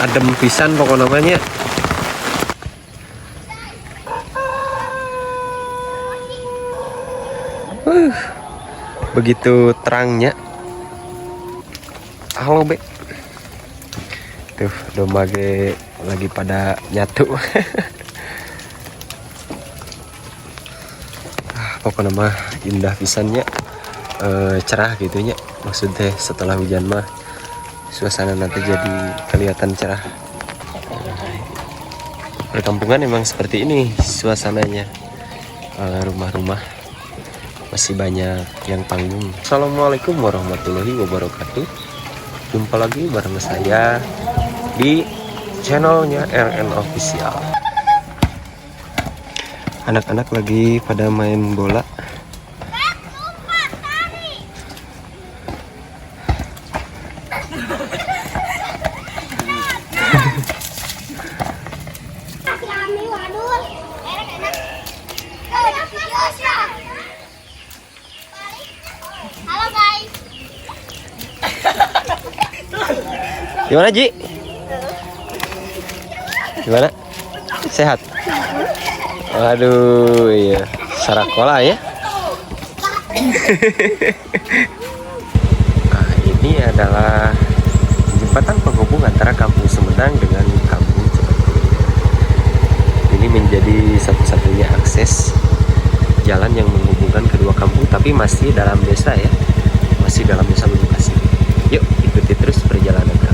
adem pisan pokok namanya. Begitu terangnya. Halo Be. Tuh domba ge lagi pada nyatu. Pokoknya mah indah pisannya, cerah gitunya. Maksudnya setelah hujan mah suasana nanti jadi kelihatan cerah. Perkampungan emang seperti ini suasananya. Rumah-rumah masih banyak yang panggung. Assalamualaikum warahmatullahi wabarakatuh. Jumpa lagi bareng saya di channelnya RN Official. Anak-anak lagi pada main bola. Halo guys. Gimana Ji? Gimana? Sehat? Waduh, iya. Sarakola ya. Nah, ini adalah jembatan penghubung antara Kampung Sumedang dengan Kampung Cipatung. Ini menjadi satu-satunya akses jalan yang menghubungkan kedua kampung, tapi masih dalam desa ya. Masih dalam desa Bukasih. Yuk ikuti terus perjalanan kami.